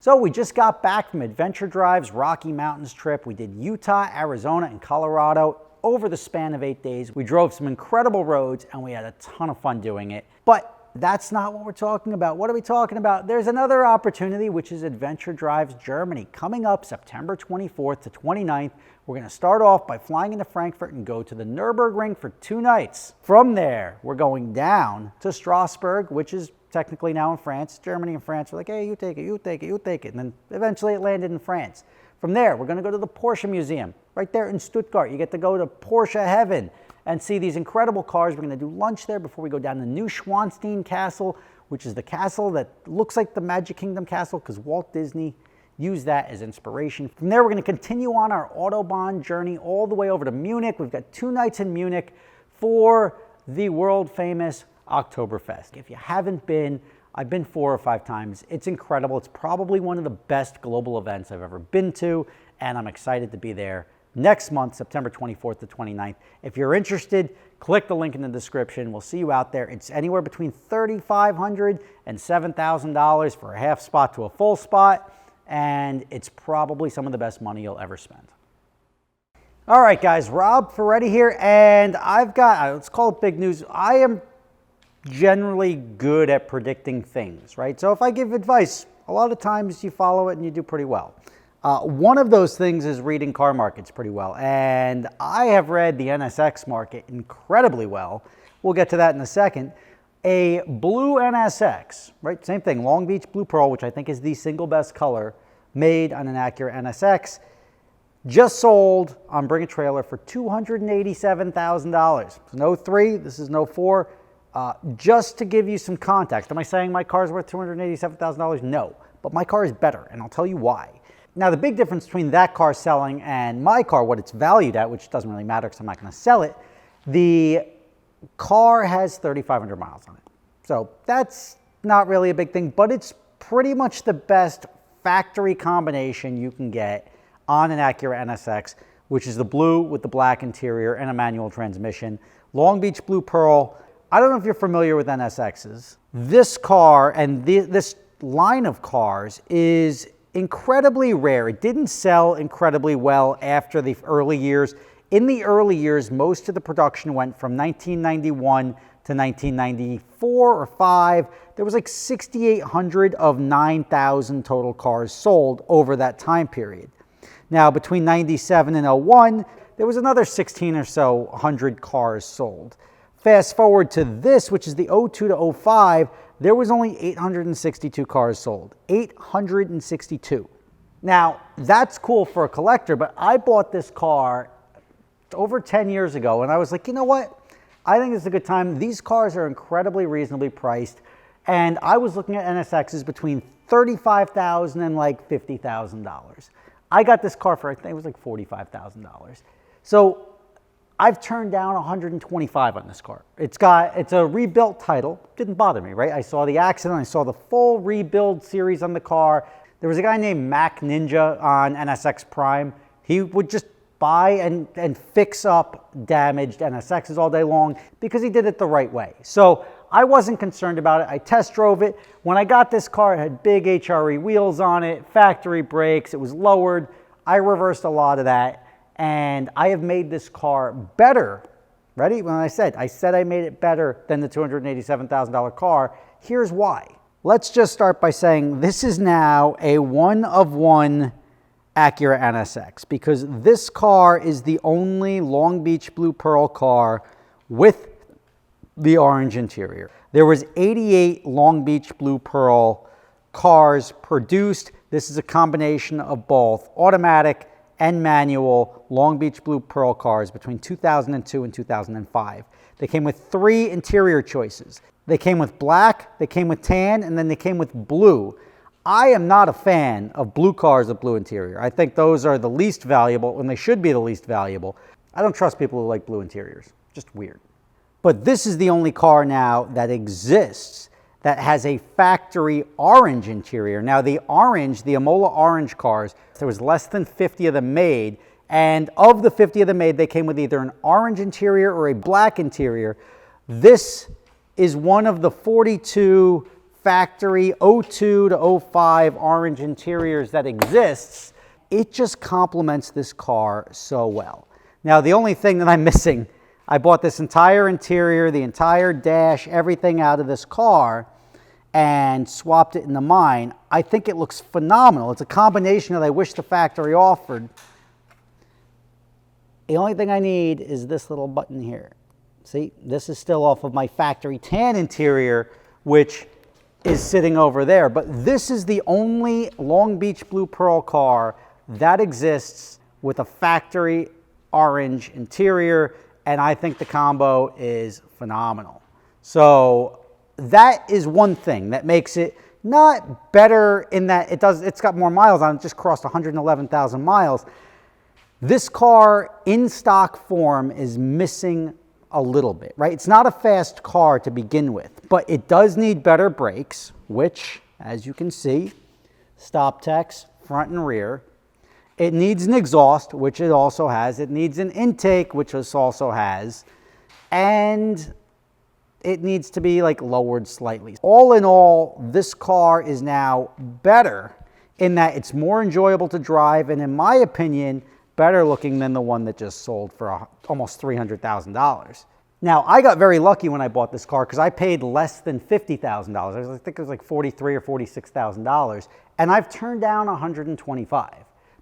So we just got back from Adventure Drive's Rocky Mountains trip. We did Utah, Arizona, and Colorado over the span of 8 days. We drove some incredible roads and we had a ton of fun doing it. But that's not what we're talking about. What are we talking about? There's another opportunity, which is Adventure Drive's Germany, coming up September 24th to 29th. We're going to start off by flying into Frankfurt and go to the Nürburgring for 2 nights. From there, we're going down to Strasbourg, which is technically now in France. Germany and France were like, hey, you take it, you take it, you take it. And then eventually it landed in France. From there, we're going to go to the Porsche Museum right there in Stuttgart. You get to go to Porsche Heaven and see these incredible cars. We're going to do lunch there before we go down to Neuschwanstein Castle, which is the castle that looks like the Magic Kingdom castle because Walt Disney used that as inspiration. From there, we're going to continue on our Autobahn journey all the way over to Munich. We've got 2 nights in Munich for the world famous Oktoberfest. If you haven't been, I've been 4 or 5 times. It's incredible. It's probably one of the best global events I've ever been to, and I'm excited to be there next month, September 24th to 29th. If you're interested, click the link in the description. We'll see you out there. It's anywhere between $3,500 and $7,000 for a half spot to a full spot, and it's probably some of the best money you'll ever spend. All right, guys, Rob Ferretti here, and I've got, let's call it big news. I am generally good at predicting things, right? So if I give advice, a lot of times you follow it and you do pretty well. One of those things is reading car markets pretty well, and I have read the NSX market incredibly well. We'll get to that in a second. A blue NSX, right? Same thing, Long Beach Blue Pearl, which I think is the single best color made on an Acura NSX, just sold on Bring a Trailer for $287,000. It's no 3, this is no 4. Just to give you some context, am I saying my car is worth $287,000? No, but my car is better, and I'll tell you why. Now, the big difference between that car selling and my car, what it's valued at, which doesn't really matter because I'm not going to sell it, the car has 3,500 miles on it. So that's not really a big thing, but it's pretty much the best factory combination you can get on an Acura NSX, which is the blue with the black interior and a manual transmission. Long Beach Blue Pearl. I don't know if you're familiar with NSXs. This car and this line of cars is incredibly rare. It didn't sell incredibly well after the early years. In the early years, most of the production went from 1991 to 1994 or 5. There was like 6,800 of 9,000 total cars sold over that time period. Now, between 97 and 01, there was another 16 or so 100 cars sold. Fast forward to this, which is the 02 to 05, there was only 862 cars sold. 862. Now, that's cool for a collector, but I bought this car over 10 years ago, and I was like, you know what? I think it's a good time. These cars are incredibly reasonably priced, and I was looking at NSXs between $35,000 and like $50,000. I got this car for, I think it was like $45,000. So I've turned down $125 on this car. It's a rebuilt title. Didn't bother me, right? I saw the accident. I saw the full rebuild series on the car. There was a guy named Mac Ninja on NSX Prime. He would just buy and fix up damaged NSXs all day long because he did it the right way. So I wasn't concerned about it. I test drove it. When I got this car, it had big HRE wheels on it, factory brakes. It was lowered. I reversed a lot of that. And I have made this car better. Ready? When I said I made it better than the $287,000 car. Here's why. Let's just start by saying this is now a one-of-one Acura NSX because this car is the only Long Beach Blue Pearl car with the orange interior. There was 88 Long Beach Blue Pearl cars produced. This is a combination of both automatic and manual Long Beach Blue Pearl cars between 2002 and 2005. They came with 3 interior choices. They came with black, they came with tan, and then they came with blue. I am not a fan of blue cars with blue interior. I think those are the least valuable when they should be the least valuable. I don't trust people who like blue interiors. Just weird. But this is the only car now that exists that has a factory orange interior. Now the orange, the Amola orange cars, there was less than 50 of them made, and of the 50 of them made, they came with either an orange interior or a black interior. This is one of the 42 factory 02 to 05 orange interiors that exists, it just complements this car so well. Now, the only thing that I'm missing, I bought this entire interior, the entire dash, everything out of this car, and swapped it into mine. I think it looks phenomenal. It's a combination that I wish the factory offered. The only thing I need is this little button here. See, this is still off of my factory tan interior, which is sitting over there. But this is the only Long Beach Blue Pearl car that exists with a factory orange interior, and I think the combo is phenomenal. So that is one thing that makes it not better in that it's got more miles on it, just crossed 111,000 miles. This car in stock form is missing a little bit, right? It's not a fast car to begin with, but it does need better brakes, which, as you can see, stop techs, front and rear. It needs an exhaust, which it also has. It needs an intake, which this also has. And it needs to be like lowered slightly. All in all, this car is now better in that it's more enjoyable to drive, and in my opinion, better looking than the one that just sold for almost $300,000. Now, I got very lucky when I bought this car because I paid less than $50,000. I think it was like $43,000 or $46,000, and I've turned down $125,000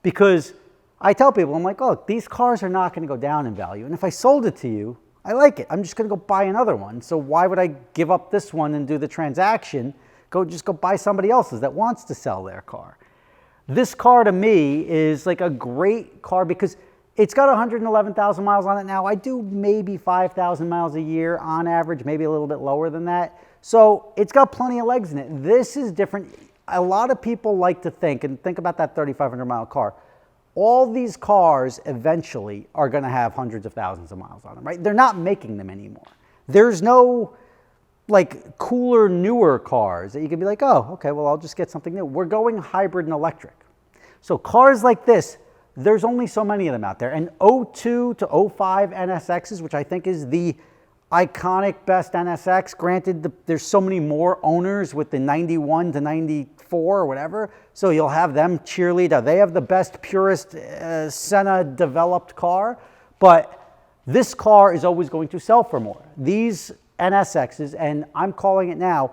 because I tell people, I'm like, oh, these cars are not going to go down in value, and if I sold it to you, I like it. I'm just going to go buy another one. So why would I give up this one and do the transaction? Just go buy somebody else's that wants to sell their car. This car to me is like a great car because it's got 111,000 miles on it now. I do maybe 5,000 miles a year on average, maybe a little bit lower than that. So it's got plenty of legs in it. This is different. A lot of people like to think about that 3,500 mile car. All these cars eventually are going to have hundreds of thousands of miles on them, right? They're not making them anymore. There's no like cooler, newer cars that you can be like, oh, okay, well, I'll just get something new. We're going hybrid and electric. So cars like this, there's only so many of them out there. And 02 to 05 NSXs, which I think is the iconic best NSX, granted, there's so many more owners with the 91 to 94 or whatever, so you'll have them cheerlead. They have the best, purest Senna developed car, but this car is always going to sell for more. These NSXs, and I'm calling it now,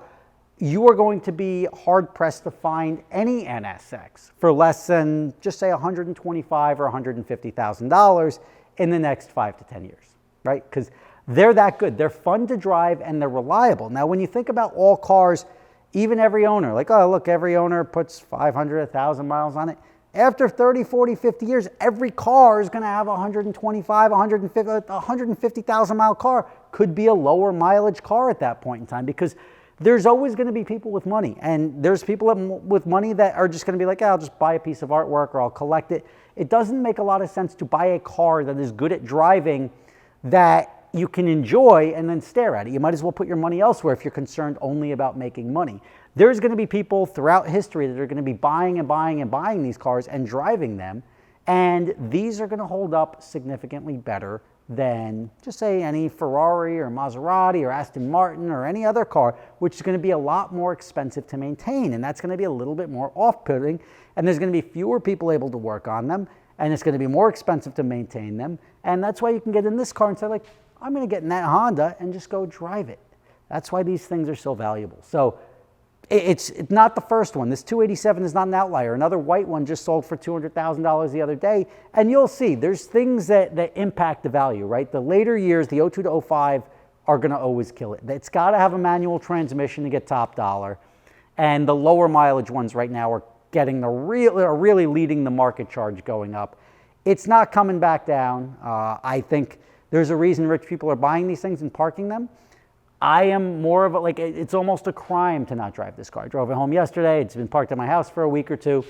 you are going to be hard-pressed to find any NSX for less than, just say, $125,000 or $150,000 in the next 5 to 10 years, right? Because they're that good. They're fun to drive and they're reliable. Now, when you think about all cars, even every owner, like, oh, look, every owner puts 500, 1,000 miles on it. After 30, 40, 50 years, every car is going to have 125, 150,000 mile car. Could be a lower mileage car at that point in time because there's always going to be people with money. And there's people with money that are just going to be like, oh, I'll just buy a piece of artwork or I'll collect it. It doesn't make a lot of sense to buy a car that is good at driving that you can enjoy and then stare at it. You might as well put your money elsewhere if you're concerned only about making money. There's going to be people throughout history that are going to be buying and buying and buying these cars and driving them, and these are going to hold up significantly better than, just say, any Ferrari or Maserati or Aston Martin or any other car, which is going to be a lot more expensive to maintain, and that's going to be a little bit more off-putting, and there's going to be fewer people able to work on them, and it's going to be more expensive to maintain them, and that's why you can get in this car and say, like, I'm going to get in that Honda and just go drive it. That's why these things are so valuable. So it's not the first one. This 287 is not an outlier. Another white one just sold for $200,000 the other day. And you'll see there's things that impact the value, right? The later years, the 02 to 05 are going to always kill it. It's got to have a manual transmission to get top dollar. And the lower mileage ones right now are getting really leading the market charge going up. It's not coming back down. I think there's a reason rich people are buying these things and parking them. I am more of a, like, it's almost a crime to not drive this car. I drove it home yesterday. It's been parked at my house for a week or two.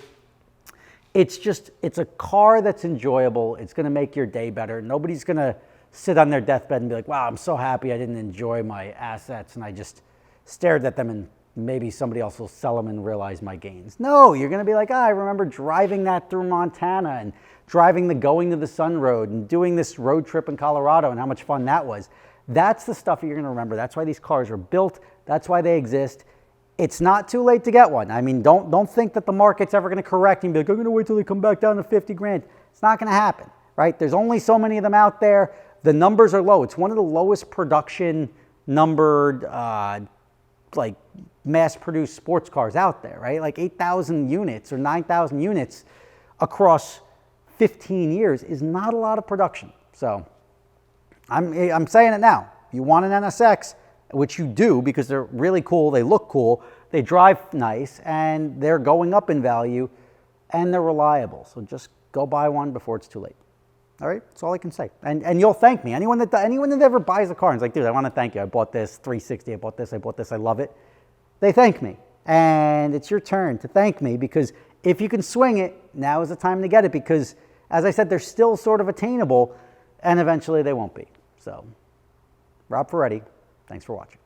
It's a car that's enjoyable. It's going to make your day better. Nobody's going to sit on their deathbed and be like, wow, I'm so happy I didn't enjoy my assets and I just stared at them and maybe somebody else will sell them and realize my gains. No, you're going to be like, I remember driving that through Montana and driving the Going to the Sun Road and doing this road trip in Colorado and how much fun that was. That's the stuff you're going to remember. That's why these cars are built. That's why they exist. it's not too late to get one. I mean, don't think that the market's ever going to correct and be like, I'm going to wait till they come back down to 50 grand. It's not going to happen, right? There's only so many of them out there. The numbers are low. It's one of the lowest production numbered, like mass-produced sports cars out there, right? Like 8,000 units or 9,000 units across 15 years is not a lot of production. So I'm saying it now. If you want an NSX, which you do because they're really cool, they look cool, they drive nice, and they're going up in value, and they're reliable. So just go buy one before it's too late. All right, that's all I can say. And you'll thank me. Anyone that ever buys a car and is like, dude, I want to thank you. I bought this 360, I bought this, I love it. They thank me. And it's your turn to thank me, because if you can swing it, now is the time to get it, because as I said, they're still sort of attainable, and eventually they won't be. So, Rob Ferretti, thanks for watching.